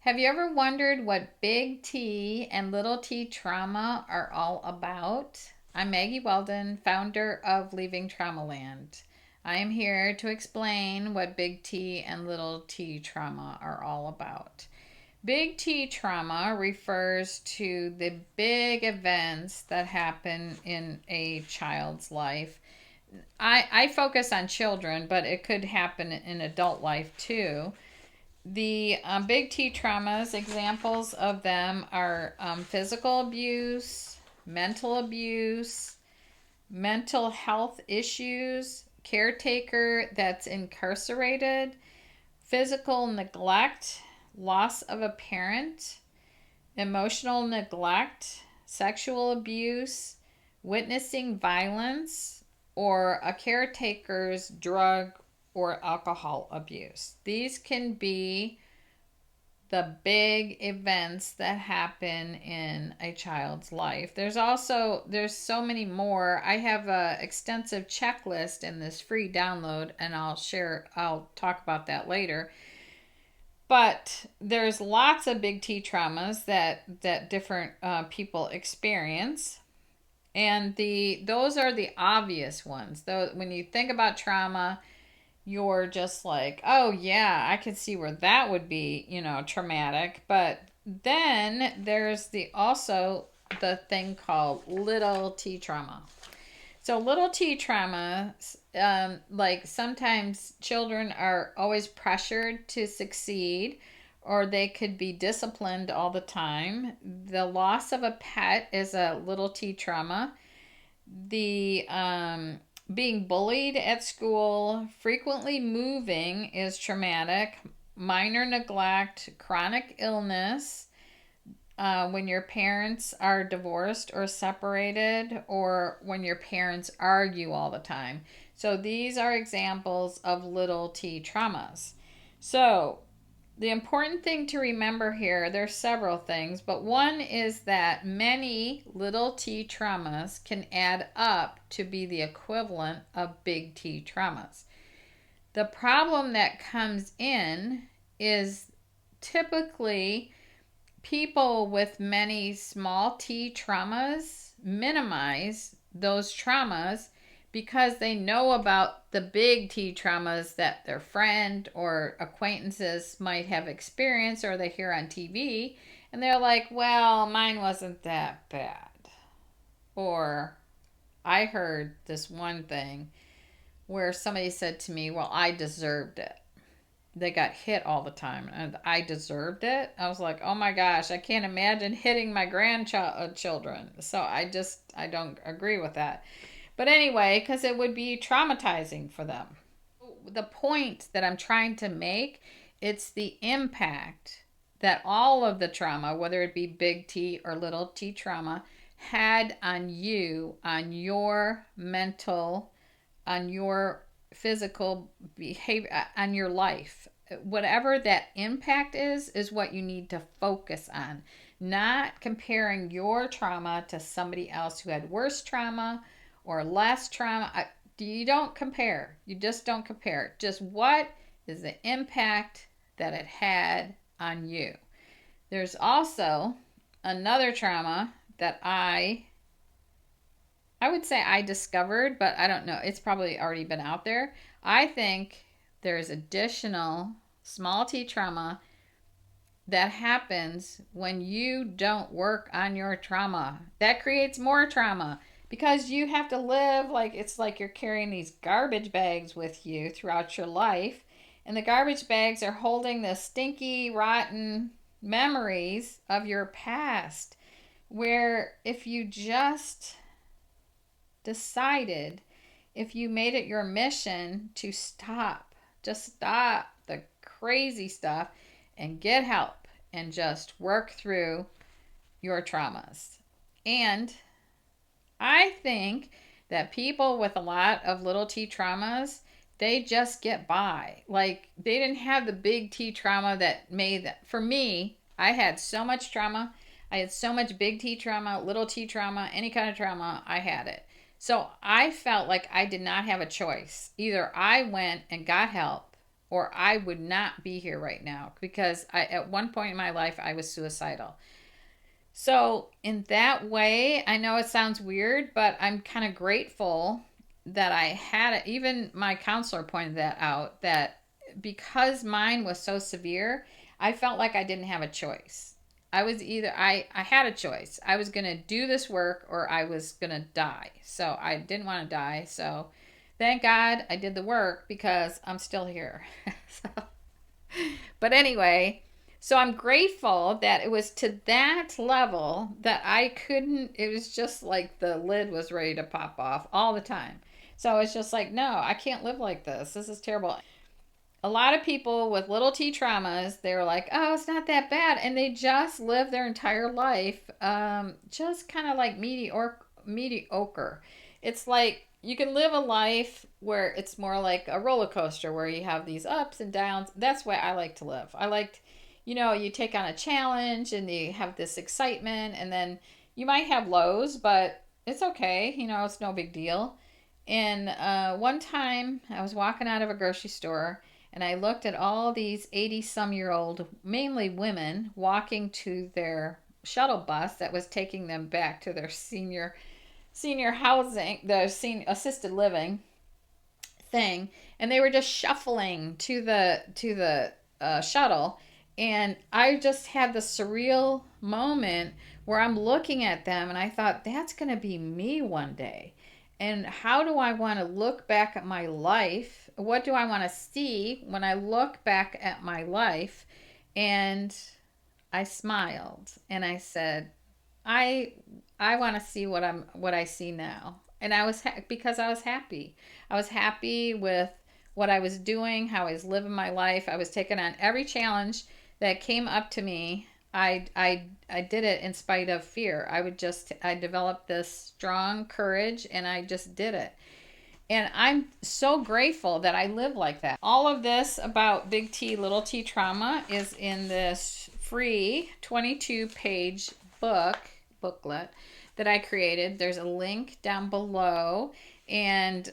Have you ever wondered what big T and little t trauma are all about? I'm Maggie Weldon, founder of Leaving Traumaland. I am here to explain what big T and little t trauma are all about. Big T trauma refers to the big events that happen in a child's life. I focus on children, but it could happen in adult life too. The big T traumas, examples of them are physical abuse, mental health issues, caretaker that's incarcerated, physical neglect, loss of a parent, emotional neglect, sexual abuse, witnessing violence, or a caretaker's drug or alcohol abuse. These can be the big events that happen in a child's life. There's so many more. I have a extensive checklist in this free download, and I'll talk about that later. But there's lots of big T traumas that different people experience, and those are the obvious ones. Though when you think about trauma, you're just like, oh yeah, I could see where that would be, traumatic. But then there's the thing called little T trauma. So little T trauma, like sometimes children are always pressured to succeed, or they could be disciplined all the time. The loss of a pet is a little T trauma. The being bullied at school, frequently moving is traumatic. Minor neglect, chronic illness, when your parents are divorced or separated, or when your parents argue all the time. So these are examples of little T traumas. So the important thing to remember here, there's several things, but one is that many little T traumas can add up to be the equivalent of big T traumas. The problem that comes in is typically people with many small T traumas minimize those traumas because they know about the big T traumas that their friend or acquaintances might have experienced or they hear on TV, and they're like, well, mine wasn't that bad. Or I heard this one thing where somebody said to me, well, I deserved it. They got hit all the time and I deserved it. I was like, oh my gosh, I can't imagine hitting my grandchildren. So I don't agree with that. But anyway, because it would be traumatizing for them. The point that I'm trying to make, it's the impact that all of the trauma, whether it be big T or little T trauma, had on you, on your mental, on your physical behavior, on your life. Whatever that impact is what you need to focus on. Not comparing your trauma to somebody else who had worse trauma or less trauma. You don't compare. You just don't compare. Just what is the impact that it had on you. There's also another trauma that I would say I discovered, but I don't know. It's probably already been out there. I think there's additional small T trauma that happens when you don't work on your trauma. That creates more trauma because you have to live like it's like you're carrying these garbage bags with you throughout your life. And the garbage bags are holding the stinky, rotten memories of your past. Where if you just decided, if you made it your mission to just stop the crazy stuff and get help and just work through your traumas. And I think that people with a lot of little T traumas, they just get by. Like they didn't have the big T trauma that made that. For me, I had so much trauma. I had so much big T trauma, little T trauma, any kind of trauma, I had it. So I felt like I did not have a choice. Either I went and got help or I would not be here right now, because at one point in my life, I was suicidal. So, in that way, I know it sounds weird, but I'm kind of grateful that I had it. Even my counselor pointed that out, that because mine was so severe, I felt like I didn't have a choice. I was either, I had a choice. I was going to do this work or I was going to die. So, I didn't want to die. So, thank God I did the work because I'm still here. So, but anyway, so I'm grateful that it was to that level that I couldn't, it was just like the lid was ready to pop off all the time. So it's just like, no, I can't live like this. This is terrible. A lot of people with little t traumas, they're like, oh, it's not that bad. And they just live their entire life just kind of like mediocre. It's like you can live a life where it's more like a roller coaster where you have these ups and downs. That's why I like to live. I like, you take on a challenge and you have this excitement, and then you might have lows, but it's okay. It's no big deal. And one time I was walking out of a grocery store and I looked at all these 80-some-year-old, mainly women, walking to their shuttle bus that was taking them back to their senior housing, the senior assisted living thing, and they were just shuffling to the shuttle, and I just had this surreal moment where I'm looking at them, and I thought that's going to be me one day. And how do I want to look back at my life? What do I want to see when I look back at my life? And I smiled and I said, I I want to see what I see now. And because I was happy. I was happy with what I was doing, how I was living my life. I was taking on every challenge that came up to me. I did it in spite of fear. I developed this strong courage and I just did it. And I'm so grateful that I live like that. All of this about big T, little t trauma is in this free 22-page booklet that I created. There's a link down below. And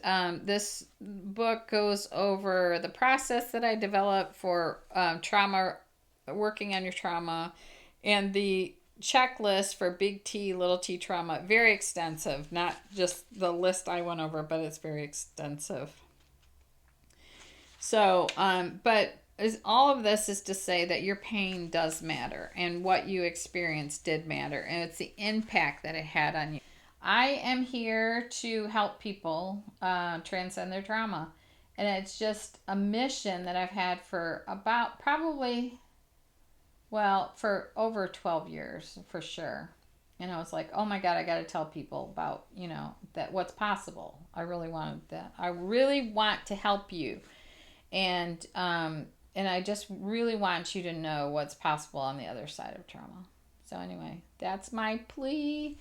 this book goes over the process that I developed for trauma, working on your trauma, and the checklist for big T, little t trauma. Very extensive, not just the list I went over, but it's very extensive. So, but all of this is to say that your pain does matter and what you experienced did matter, and it's the impact that it had on you. I am here to help people transcend their trauma, and it's just a mission that I've had for about probably, well, for over 12 years for sure. And I was like, oh my God, I got to tell people about, that what's possible. I really wanted that. I really want to help you. And I just really want you to know what's possible on the other side of trauma. So anyway, that's my plea.